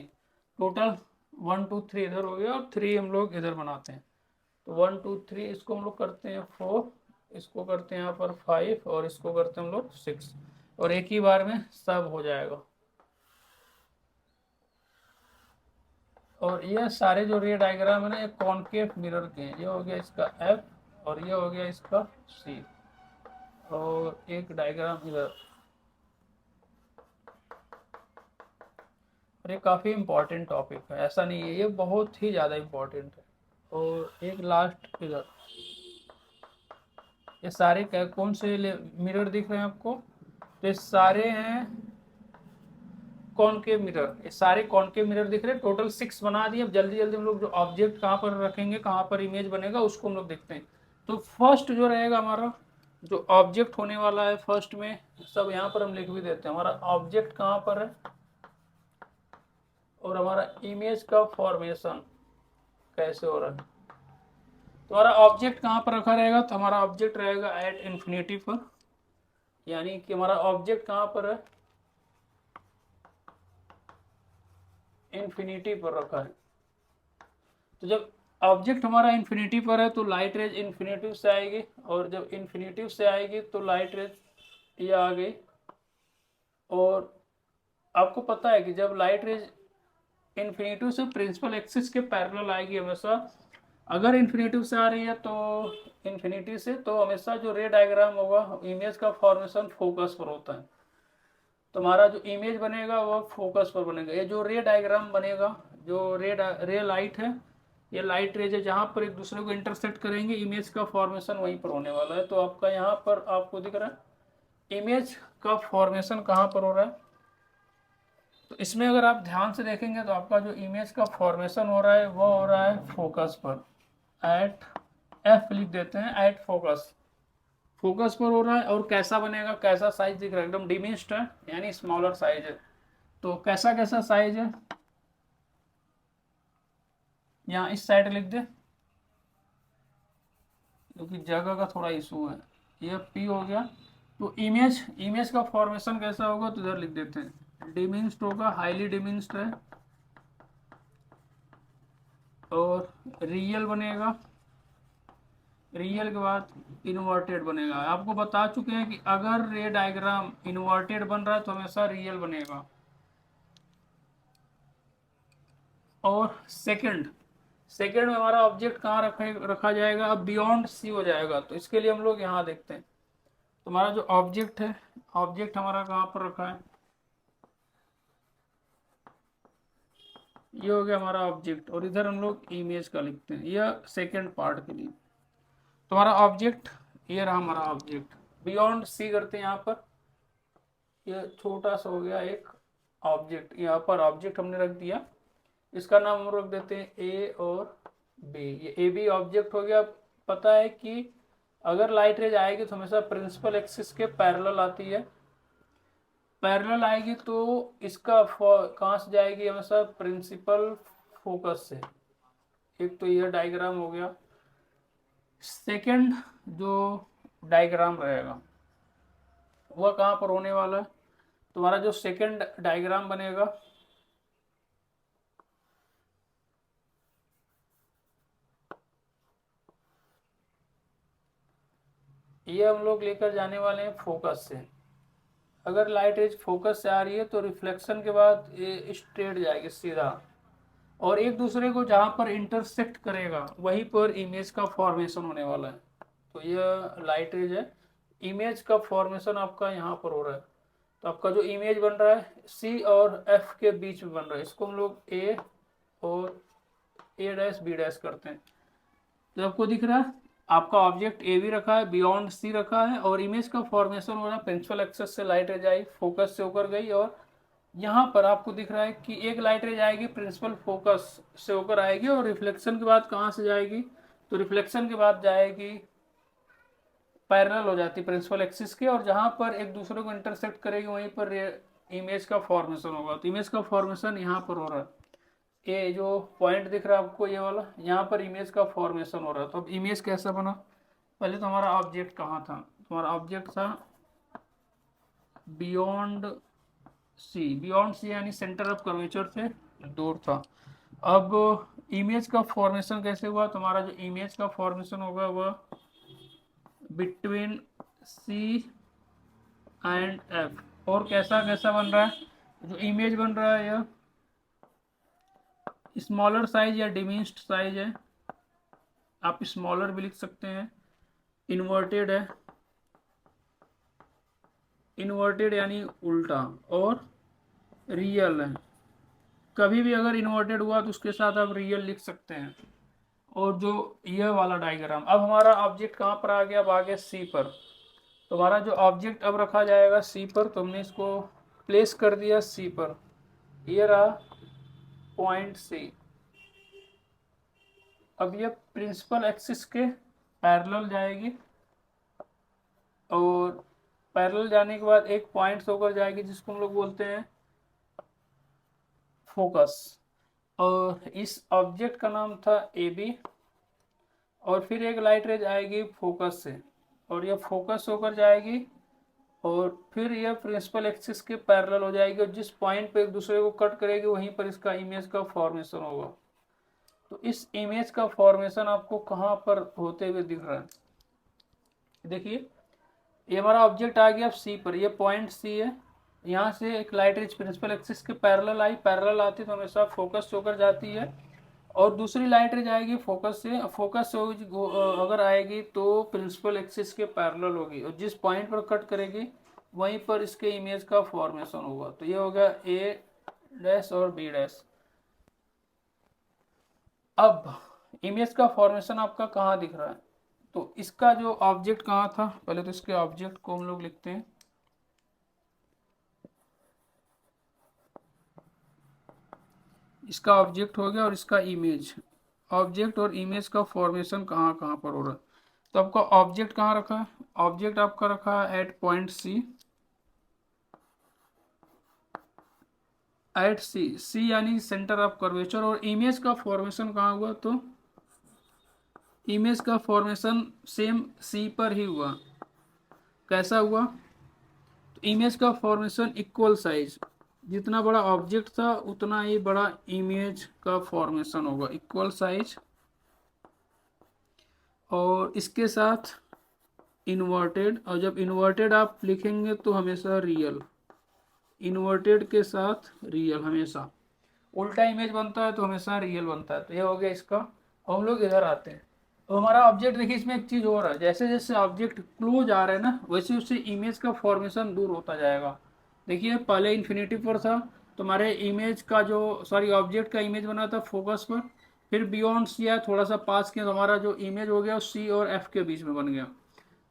टोटल 1 2 3 इधर हो गया, और 3 हम लोग इधर बनाते हैं। तो 1 2 3 इसको हम लोग करते हैं 4, इसको करते हैं यहाँ पर 5, और इसको करते हैं हम लोग 6, और एक ही बार में सब हो जाएगा। और ये सारे जो रे डायग्राम है ना, ये कॉनकेव मिरर के हैं। ये हो गया इसका एफ, और ये हो गया इसका सी, और एक डायग्राम इधर। और ये काफ़ी इम्पोर्टेंट टॉपिक है, ऐसा नहीं है, ये बहुत ही ज़्यादा इम्पोर्टेंट है। और एक लास्ट इधर, ये सारे कौन से मिरर दिख रहे हैं आपको? तो ये सारे हैं कॉनकेव मिरर, ये सारे कॉनकेव मिरर दिख रहे हैं। टोटल 6 बना दिए। अब जल्दी जल्दी हम लोग जो ऑब्जेक्ट कहाँ पर रखेंगे, कहाँ पर इमेज बनेगा, उसको हम लोग देखते हैं। तो फर्स्ट जो रहेगा हमारा, जो ऑब्जेक्ट होने वाला है फर्स्ट में, सब यहाँ पर हम लिख भी देते हैं। हमारा ऑब्जेक्ट कहाँ पर है, और हमारा इमेज का फॉर्मेशन कैसे हो रहा है। तो हमारा ऑब्जेक्ट कहाँ पर रखा रहेगा, तो हमारा ऑब्जेक्ट रहेगा एट इन्फिनिटी पर, यानी कि हमारा ऑब्जेक्ट कहाँ पर है, इन्फिनिटी पर रखा है। तो जब ऑब्जेक्ट हमारा इन्फिनिटी पर है तो लाइट रेज इन्फिनिटिव से आएगी, और जब इन्फिनिटिव से आएगी तो लाइट रेज ये आ गई। और आपको पता है कि जब लाइट रेज इन्फिनिटिव से प्रिंसिपल एक्सिस के पैरेलल आएगी हमेशा, अगर इन्फिनिटिव से आ रही है तो इन्फिनिटी से, तो हमेशा जो रे डायग्राम होगा, इमेज का फॉर्मेशन फोकस पर होता है। तो हमारा जो इमेज बनेगा वो फोकस पर बनेगा। ये जो रे डायग्राम बनेगा, जो रे लाइट है, ये लाइट रेज है, जहाँ पर एक दूसरे को इंटरसेक्ट करेंगे, इमेज का फॉर्मेशन वहीं पर होने वाला है। तो आपका यहाँ पर आपको दिख रहा है इमेज का फॉर्मेशन कहाँ पर हो रहा है। तो इसमें अगर आप ध्यान से देखेंगे तो आपका जो इमेज का फॉर्मेशन हो रहा है वो हो रहा है फोकस पर, एट एफ लिख देते हैं, एट फोकस, फोकस पर हो रहा है। और कैसा बनेगा, कैसा साइज दिख रहा है, एकदम डिमिनिश्ड है, यानी स्मॉलर साइज है। तो कैसा कैसा साइज है, यहाँ इस साइड लिख दे, क्योंकि जगह का थोड़ा इशू है। ये पी हो गया। तो इमेज का फॉर्मेशन कैसा होगा, तो इधर लिख देते हैं, डिमिनिश्ड होगा, हाईली डिमिनिश्ड है, और रियल बनेगा। रियल के बाद इन्वर्टेड बनेगा। आपको बता चुके हैं कि अगर रे डायग्राम इन्वर्टेड बन रहा है तो हमेशा रियल बनेगा। और सेकंड में हमारा ऑब्जेक्ट कहाँ रखा जाएगा, अब बियॉन्ड सी हो जाएगा। तो इसके लिए हम लोग यहाँ देखते हैं, तो हमारा जो ऑब्जेक्ट है, ऑब्जेक्ट हमारा कहाँ पर रखा है, ये हो गया हमारा ऑब्जेक्ट, और इधर हम लोग इमेज का लिखते हैं, यह सेकंड पार्ट के लिए। तो हमारा ऑब्जेक्ट, ये रहा हमारा ऑब्जेक्ट, बियॉन्ड सी करते हैं यहाँ पर। ये छोटा सा हो गया एक ऑब्जेक्ट, यहाँ पर ऑब्जेक्ट हमने रख दिया, इसका नाम हम रख देते हैं ए और बी। ये ए बी ऑब्जेक्ट हो गया। पता है कि अगर लाइट रेज आएगी तो हमेशा प्रिंसिपल एक्सिस के पैरेलल आती है, पैरेलल आएगी तो इसका कहाँ से जाएगी, हमेशा प्रिंसिपल फोकस से। एक तो यह डायग्राम हो गया। सेकंड जो डायग्राम रहेगा वह कहाँ पर होने वाला है, तुम्हारा जो सेकंड डायग्राम बनेगा, ये हम लोग लेकर जाने वाले हैं फोकस से। अगर लाइट रेज फोकस से आ रही है तो रिफ्लेक्शन के बाद ये स्ट्रेट जाएगी सीधा, और एक दूसरे को जहाँ पर इंटरसेक्ट करेगा वहीं पर इमेज का फॉर्मेशन होने वाला है। तो यह लाइट रेज है, इमेज का फॉर्मेशन आपका यहाँ पर हो रहा है। तो आपका जो इमेज बन रहा है सी और एफ के बीच में बन रहा है, इसको हम लोग ए और ए डैश बी डैश करते हैं। तो आपको दिख रहा है आपका ऑब्जेक्ट ए भी रखा है, बियॉन्ड सी रखा है, और इमेज का फॉर्मेशन हो रहा है प्रिंसिपल एक्सेस से लाइट रेज आई, फोकस से होकर गई, और यहाँ पर आपको दिख रहा है कि एक लाइट रेज आएगी प्रिंसिपल फोकस से होकर आएगी, और रिफ्लेक्शन के बाद कहाँ से जाएगी, तो रिफ्लेक्शन के बाद जाएगी पैरेलल हो जाती है प्रिंसिपल एक्सिस के, और जहाँ पर एक दूसरे को इंटरसेक्ट करेगी वहीं पर इमेज का फॉर्मेशन होगा। तो इमेज का फॉर्मेशन यहाँ पर हो रहा है, ये जो पॉइंट दिख रहा है आपको ये वाला, यहाँ पर इमेज का फॉर्मेशन हो रहा है। तो अब इमेज कैसा बना, पहले तो हमारा ऑब्जेक्ट कहाँ था, हमारा ऑब्जेक्ट था बियॉन्ड सी यानी सेंटर ऑफ कर्वेचर से दूर था। अब इमेज का फॉर्मेशन कैसे हुआ, तुम्हारा जो इमेज का फॉर्मेशन होगा वह बिटवीन सी एंड एफ, और कैसा कैसा बन रहा है, जो इमेज बन रहा है यह स्मॉलर साइज या डिमिनिश्ड साइज है, आप स्मॉलर भी लिख सकते हैं, इन्वर्टेड है, इन्वर्टेड यानी उल्टा, और रियल है। कभी भी अगर इन्वर्टेड हुआ तो उसके साथ आप रियल लिख सकते हैं। और जो यह वाला डायग्राम, अब हमारा ऑब्जेक्ट कहाँ पर आ गया, अब आ गया सी पर। तो हमारा जो ऑब्जेक्ट अब रखा जाएगा सी पर, तो हमने इसको प्लेस कर दिया सी पर, ये रहा पॉइंट सी। अब ये प्रिंसिपल एक्सिस के पैरेलल जाएगी, और पैरेलल जाने के बाद एक पॉइंट होकर जाएगी जिसको हम लोग बोलते हैं फोकस, और इस ऑब्जेक्ट का नाम था ए बी, और फिर एक लाइट रेज आएगी फोकस से, और यह फोकस होकर जाएगी, और फिर यह प्रिंसिपल एक्सिस के पैरेलल हो जाएगी, और जिस पॉइंट पे एक दूसरे को कट करेगी वहीं पर इसका इमेज का फॉर्मेशन होगा। तो इस इमेज का फॉर्मेशन आपको कहाँ पर होते हुए दिख रहा है, देखिए ये हमारा ऑब्जेक्ट आ गया सी पर, ये पॉइंट सी है, यहाँ से एक लाइट रेज प्रिंसिपल एक्सिस के पैरेलल आई, पैरेलल आती तो हमेशा फोकस होकर जाती है, और दूसरी लाइट रेज आएगी फोकस से, फोकस से अगर आएगी तो प्रिंसिपल एक्सिस के पैरेलल होगी, और जिस पॉइंट पर कट करेगी वहीं पर इसके इमेज का फॉर्मेशन होगा। तो ये हो गया ए डैश और बी डैश। अब इमेज का फॉर्मेशन आपका कहाँ दिख रहा है, तो इसका जो ऑब्जेक्ट कहाँ था, पहले तो इसके ऑब्जेक्ट को हम लोग लिखते हैं, इसका ऑब्जेक्ट हो गया और इसका इमेज, ऑब्जेक्ट और इमेज का फॉर्मेशन कहाँ कहाँ पर हो रहा है। तो आपका ऑब्जेक्ट कहाँ रखा है, ऑब्जेक्ट आपका रखा है एट पॉइंट सी, एट सी यानी सेंटर ऑफ कर्वेचर, और इमेज का फॉर्मेशन कहाँ हुआ, तो इमेज का फॉर्मेशन सेम सी पर ही हुआ। कैसा हुआ, तो इमेज का फॉर्मेशन इक्वल साइज, जितना बड़ा ऑब्जेक्ट था उतना ही बड़ा इमेज का फॉर्मेशन होगा, इक्वल साइज, और इसके साथ इन्वर्टेड, और जब इन्वर्टेड आप लिखेंगे तो हमेशा रियल, इन्वर्टेड के साथ रियल, हमेशा उल्टा इमेज बनता है तो हमेशा रियल बनता है। तो ये हो गया इसका। और हम लोग इधर आते हैं, तो हमारा ऑब्जेक्ट देखिए इसमें एक चीज़ हो रहा है, जैसे जैसे ऑब्जेक्ट क्लोज आ रहा है ना वैसे उससे इमेज का फॉर्मेशन दूर होता जाएगा। देखिए पहले इन्फिनिटी पर था तो हमारे इमेज का जो ऑब्जेक्ट का इमेज बना था फोकस पर, फिर बियॉन्ड सी आया, थोड़ा सा पास किया तो हमारा जो इमेज हो गया सी और एफ के बीच में बन गया,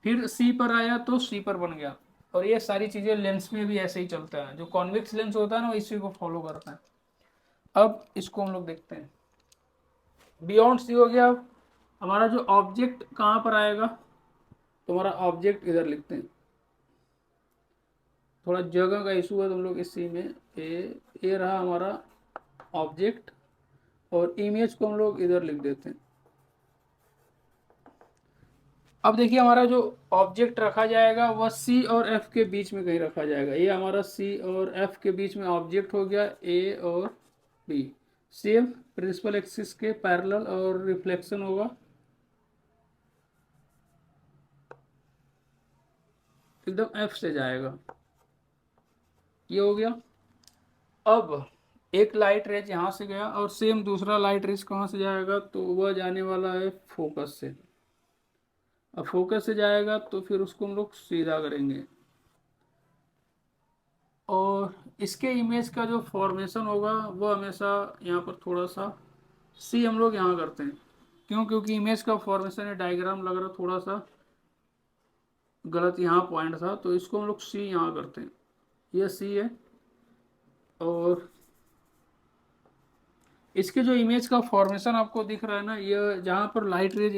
फिर सी पर आया तो सी पर बन गया। और ये सारी चीज़ें लेंस में भी ऐसे ही चलता है, जो कॉन्वेक्स लेंस होता है ना इसी को फॉलो करता है। अब इसको हम लोग देखते हैं, बियॉन्ड सी हो गया। अब हमारा जो ऑब्जेक्ट कहाँ पर आएगा, तो हमारा ऑब्जेक्ट इधर लिखते हैं, थोड़ा जगह का इशू है तो हम लोग इस सी में ए रहा हमारा ऑब्जेक्ट, और इमेज को हम लोग इधर लिख देते हैं। अब देखिए हमारा जो ऑब्जेक्ट रखा जाएगा वह सी और एफ के बीच में कहीं रखा जाएगा, ये हमारा सी और एफ के बीच में ऑब्जेक्ट हो गया ए और बी, सेम प्रिंसिपल एक्सिस के पैरेलल, और रिफ्लेक्शन होगा एकदम एफ से जाएगा, ये हो गया। अब एक लाइट रेज यहाँ से गया और सेम दूसरा लाइट रेज कहाँ से जाएगा, तो वह जाने वाला है फोकस से। अब फोकस से जाएगा तो फिर उसको हम लोग सीधा करेंगे, और इसके इमेज का जो फॉर्मेशन होगा वो हमेशा यहाँ पर थोड़ा सा सी हम लोग यहाँ करते हैं। क्यों? क्योंकि इमेज का फॉर्मेशन है, डायग्राम लग रहा थोड़ा सा गलत, यहाँ पॉइंट था, तो इसको हम लोग सी यहाँ करते हैं। ये सी है, और इसके जो इमेज का फॉर्मेशन आपको दिख रहा है ना, ये जहाँ पर लाइट रेज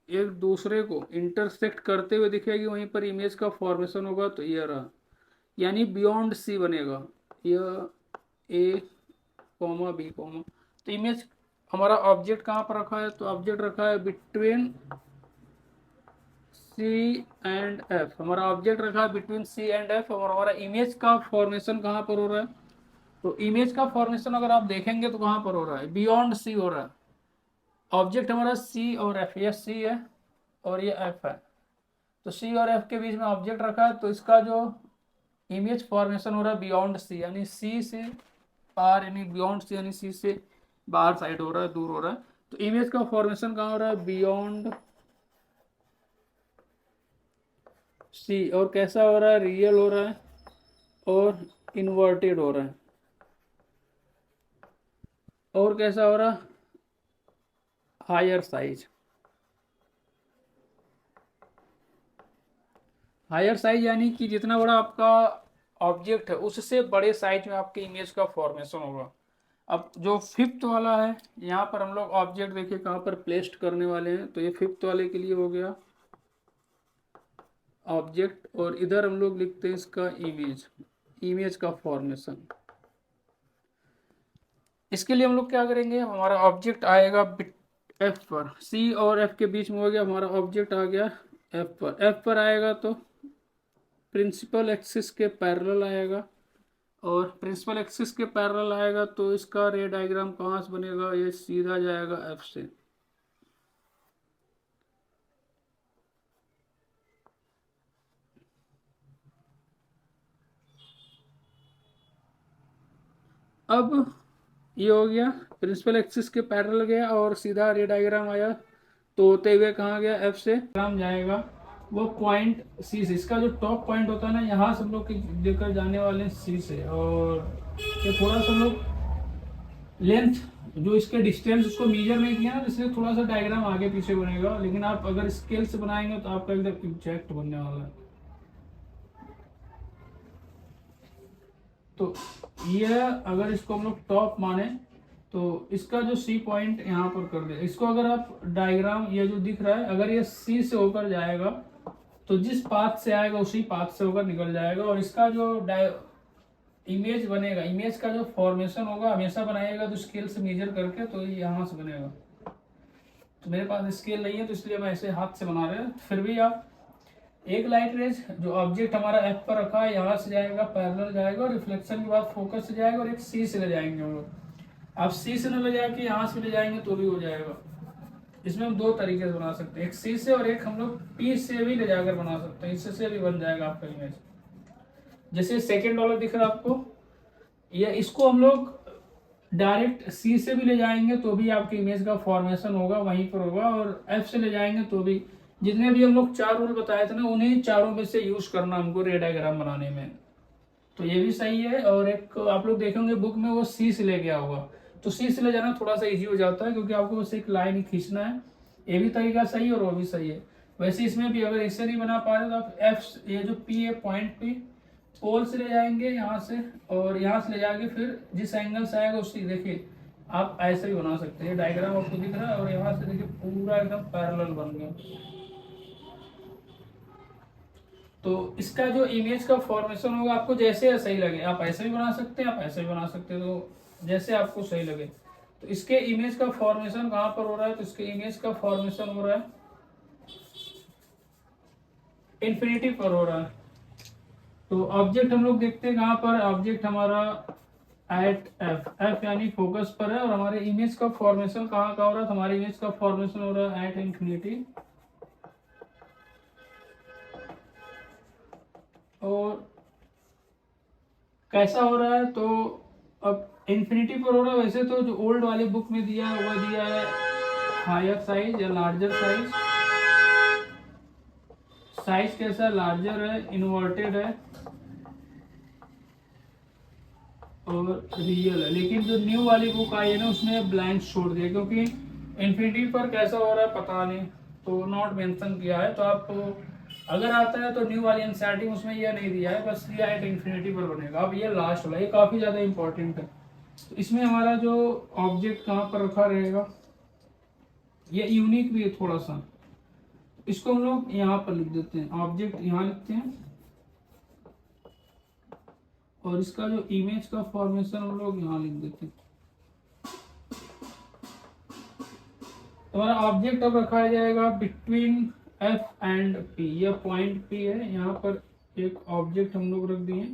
एक दूसरे को इंटरसेक्ट करते हुए दिखेगी, वहीं पर इमेज का फॉर्मेशन होगा, तो ये रहा, यानी बियॉन्ड सी बनेगा। यह ए कॉमा बी कॉमा, तो इमेज हमारा ऑब्जेक्ट कहाँ पर रखा है? तो ऑब्जेक्ट रखा है बिटवीन सी एंड एफ। हमारा ऑब्जेक्ट रखा है बिटवीन सी एंड एफ, और हमारा इमेज का फॉर्मेशन कहाँ पर हो रहा है? तो इमेज का फॉर्मेशन अगर आप देखेंगे तो कहाँ पर हो रहा है? बियॉन्ड सी हो रहा है। ऑब्जेक्ट हमारा सी और एफ, ये सी है और ये एफ है, तो सी और एफ के बीच में ऑब्जेक्ट रखा है, तो इसका जो इमेज फॉर्मेशन हो रहा है बियॉन्ड सी, यानी सी से बाहर, यानी बियॉन्ड सी यानी सी से बाहर साइड हो रहा है, दूर हो रहा है। तो इमेज का फॉर्मेशन कहाँ हो रहा है? Beyond C. और कैसा हो रहा है? रियल हो रहा है और इन्वर्टेड हो रहा है। और कैसा हो रहा है? Higher size. हायर साइज यानी कि जितना बड़ा आपका ऑब्जेक्ट है उससे बड़े साइज में आपके इमेज का फॉर्मेशन होगा। अब जो फिफ्थ वाला है, यहाँ पर हम लोग ऑब्जेक्ट देखिए कहाँ पर प्लेस्ड करने वाले हैं, तो ये फिफ्थ वाले के लिए हो गया ऑब्जेक्ट, और इधर हम लोग लिखते हैं इसका इमेज, इमेज का फॉर्मेशन। इसके लिए हम लोग क्या करेंगे? हमारा ऑब्जेक्ट आएगा एफ पर, सी और एफ के बीच में हो गया, हमारा ऑब्जेक्ट आ गया एफ पर। एफ पर आएगा तो प्रिंसिपल एक्सिस के पैरेलल आएगा, और प्रिंसिपल एक्सिस के पैरेलल आएगा तो इसका रे डायग्राम कहाँ से बनेगा? ये सीधा जाएगा एफ से। अब ये हो गया, प्रिंसिपल एक्सिस के पैरेलल गया और सीधा रे डायग्राम आया, तो होते हुए कहाँ गया? एफ से डायग्राम जाएगा वो पॉइंट सी से। इसका जो टॉप पॉइंट होता है ना, यहाँ से हम लोग लेकर जाने वाले हैं सी से, और ये थोड़ा सा हम लोग लेंथ जो इसके डिस्टेंस उसको मेजर नहीं किया ना, इसलिए थोड़ा सा डायग्राम आगे पीछे बनेगा, लेकिन आप अगर स्केल से बनाएंगे तो आपका एकदम एग्जैक्ट बनने वाला है। तो ये अगर इसको हम लोग टॉप माने तो इसका जो सी पॉइंट यहाँ पर कर दे, इसको अगर आप डायग्राम ये जो दिख रहा है, अगर ये सी से होकर जाएगा तो जिस पाथ से आएगा उसी पाथ से होकर निकल जाएगा, और इसका जो इमेज बनेगा, इमेज का जो फॉर्मेशन होगा हमेशा बनाइएगा तो स्केल से मेजर करके, तो ये यहाँ से बनेगा। तो मेरे पास स्केल नहीं है तो इसलिए मैं ऐसे हाथ से बना रहे हैं। फिर भी आप एक लाइट रेज जो ऑब्जेक्ट हमारा एफ पर रखा है यहाँ से जाएगा, पैरेलल जाएगा, और रिफ्लेक्शन के बाद फोकस से जाएगा, और एक सी से ले जाएंगे हम लोग। आप सी से न ले जाके यहाँ से ले जाएंगे तो भी हो जाएगा। इसमें हम दो तरीके से बना सकते हैं, एक सी से और एक हम लोग पी से भी ले जाकर बना सकते हैं, इससे भी बन जाएगा आपका इमेज। जैसे सेकेंड वाला दिख रहा है आपको, या इसको हम लोग डायरेक्ट सी से भी ले जाएंगे तो भी आपके इमेज का फॉर्मेशन होगा, वहीं पर होगा, और एफ से ले जाएंगे तो भी। जितने भी हम लोग 4 रूल बताए थे ना, उन्हीं चारों में से यूज करना हमको रे डायग्राम बनाने में, तो ये भी सही है। और एक आप लोग देखेंगे बुक में वो सी से ले गया होगा, तो सी से ले जाना थोड़ा सा इजी हो जाता है, क्योंकि आपको बस एक लाइन ही खींचना है। ये भी तरीका सही है और वो भी सही है। वैसे इसमें भी अगर इससे नहीं बना पा रहे तो आप एफ, ये जो पी है पॉइंट पी, पोल से ले जाएंगे यहाँ से, और यहाँ से ले जाके फिर जिस एंगल से आएगा उसी, देखिए आप ऐसे भी बना सकते हैं। डायग्राम आपको दिख रहा है, और यहाँ से देखिए पूरा एकदम पैरेलल बन गया। तो इसका जो इमेज का फॉर्मेशन होगा आपको जैसे सही लगे, आप ऐसे भी बना सकते हैं, आप ऐसे भी बना सकते हैं, तो जैसे आपको सही लगे। तो इसके इमेज का फॉर्मेशन कहाँ पर हो रहा है? तो इसके इमेज का फॉर्मेशन हो रहा है इन्फिनिटी पर हो रहा है। तो ऑब्जेक्ट हम लोग देखते हैं कहाँ पर, ऑब्जेक्ट हमारा एट एफ, एफ यानी फोकस पर है, और हमारे इमेज का फॉर्मेशन कहाँ का हो रहा है? तो हमारे इमेज का फॉर्मेशन हो रहा है एट इन्फिनिटी। और कैसा हो रहा है? तो अब इन्फिनिटी पर हो रहा है। वैसे तो जो ओल्ड वाली बुक में दिया है वो दिया है हायर साइज या लार्जर साइज। साइज कैसा? लार्जर है, इन्वर्टेड है, और रियल है। लेकिन जो न्यू वाली बुक आई है ना उसमें ब्लैंक छोड़ दिया, क्योंकि इन्फिनिटी पर कैसा हो रहा है पता नहीं, तो नॉट मेंशन किया है। तो आप अगर आता है तो न्यू वाली एनसीईआरटी उसमें ये नहीं दिया है, बस दिया है कि इन्फिनिटी पर बनेगा। अब ये लास्ट वाला, ये काफ़ी ज़्यादा इंपॉर्टेंट है। तो इसमें हमारा जो ऑब्जेक्ट कहाँ पर रखा रहेगा, ये यूनिक भी है थोड़ा सा, इसको हम लोग यहाँ पर लिख देते हैं, ऑब्जेक्ट यहाँ लिखते हैं, और इसका जो इमेज का फॉर्मेशन हम लोग यहाँ लिख देते हैं। हमारा ऑब्जेक्ट अब रखा जाएगा बिटवीन एफ एंड पी, यह पॉइंट पी है, यहाँ पर एक ऑब्जेक्ट हम लोग रख दिए।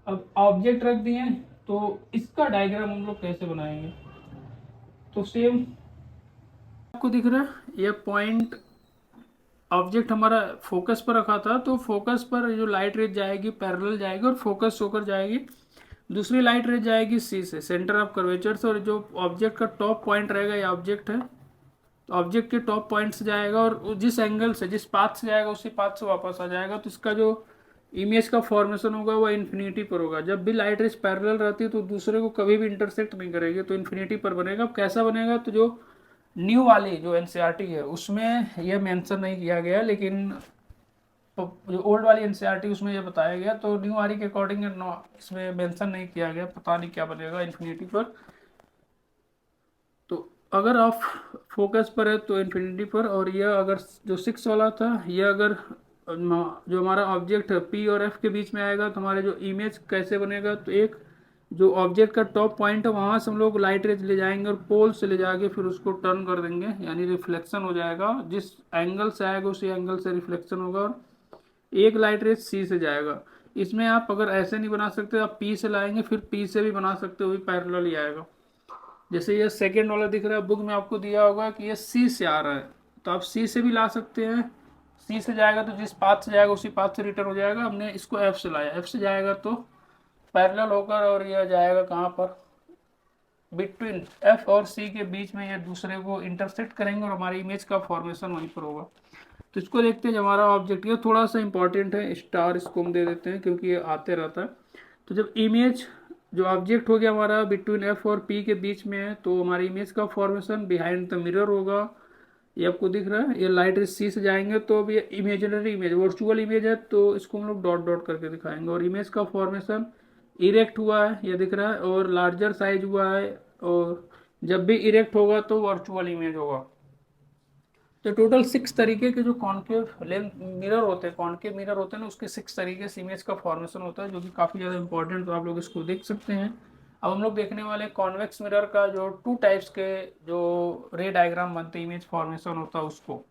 अब ऑब्जेक्ट रख दिए तो इसका डायग्राम हम लोग कैसे बनाएंगे, तो सेम आपको दिख रहा है ये पॉइंट ऑब्जेक्ट हमारा फोकस पर रखा था, तो फोकस पर जो लाइट रेज जाएगी पैरेलल जाएगी और फोकस होकर जाएगी, दूसरी लाइट रेज जाएगी सी से, सेंटर ऑफ कर्वेचर से, और जो ऑब्जेक्ट का टॉप पॉइंट रहेगा ये ऑब्जेक्ट है, तो ऑब्जेक्ट के टॉप पॉइंट से जाएगा और जिस एंगल से जिस पाथ से जाएगा उसी पाथ से वापस आ जाएगा। तो इसका जो इमेज का फॉर्मेशन होगा वो इन्फिनिटी पर होगा। जब भी लाइट रेज पैरेलल रहती है तो दूसरे को कभी भी इंटरसेक्ट नहीं करेगी, तो इन्फिनिटी पर बनेगा। अब कैसा बनेगा, तो जो न्यू वाली जो एनसीईआरटी है उसमें यह मेंशन नहीं किया गया, लेकिन जो ओल्ड वाली एनसीईआरटी उसमें ये बताया गया, तो न्यू वाली के अकॉर्डिंग इसमें मेंशन नहीं किया गया, पता नहीं क्या बनेगा इन्फिनिटी पर। तो अगर आप फोकस पर है तो इन्फिनिटी पर, और यह अगर जो 6 वाला था यह अगर जो हमारा ऑब्जेक्ट है पी और एफ के बीच में आएगा तो हमारे जो इमेज कैसे बनेगा, तो एक जो ऑब्जेक्ट का टॉप पॉइंट है वहाँ से हम लोग लाइट रेज ले जाएंगे और पोल से ले जाके फिर उसको टर्न कर देंगे, यानी रिफ्लेक्शन हो जाएगा, जिस एंगल से आएगा उसी एंगल से रिफ्लेक्शन होगा, और एक लाइट रेज सी से जाएगा। इसमें आप अगर ऐसे नहीं बना सकते, आप पी से लाएंगे फिर पी से भी बना सकते हो, भी पैरेलल ही आएगा। जैसे ये सेकेंड वाला दिख रहा है, बुक में आपको दिया होगा कि ये सी से आ रहा है, तो आप सी से भी ला सकते हैं। सी से जाएगा तो जिस पाथ से जाएगा उसी पाथ से रिटर्न हो जाएगा। हमने इसको एफ से लाया, एफ से जाएगा तो पैरेलल होकर, और यह जाएगा कहाँ पर, बिटवीन एफ और सी के बीच में, ये दूसरे को इंटरसेक्ट करेंगे और हमारी इमेज का फॉर्मेशन वहीं पर होगा। तो इसको देखते हैं, हमारा ऑब्जेक्ट ये थोड़ा सा इंपॉर्टेंट है, स्टार इसको हम दे देते हैं क्योंकि ये आते रहता है। तो जब इमेज जो ऑब्जेक्ट हो गया हमारा बिटवीन एफ और पी के बीच में है, तो हमारी इमेज का फॉर्मेशन बिहाइंड द मिरर होगा। ये आपको दिख रहा है, ये लाइट रेज सी से जाएंगे तो अब ये इमेजिनरी इमेज वर्चुअल इमेज है, तो इसको हम लोग डॉट डॉट करके दिखाएंगे। और इमेज का फॉर्मेशन इरेक्ट हुआ है, ये दिख रहा है, और लार्जर साइज हुआ है, और जब भी इरेक्ट होगा तो वर्चुअल इमेज होगा। तो टोटल 6 तरीके के जो कॉन्केव लेंस मिरर होते हैं, कॉन्केव मिरर होते हैं ना, उसके 6 तरीके से इमेज का फॉर्मेशन होता है, जो कि काफ़ी ज़्यादा इंपॉर्टेंट, तो आप लोग इसको देख सकते हैं। अब हम लोग देखने वाले कॉन्वेक्स मिरर का जो 2 टाइप्स के जो रे डायग्राम बनते हैं, इमेज फॉर्मेशन होता है उसको।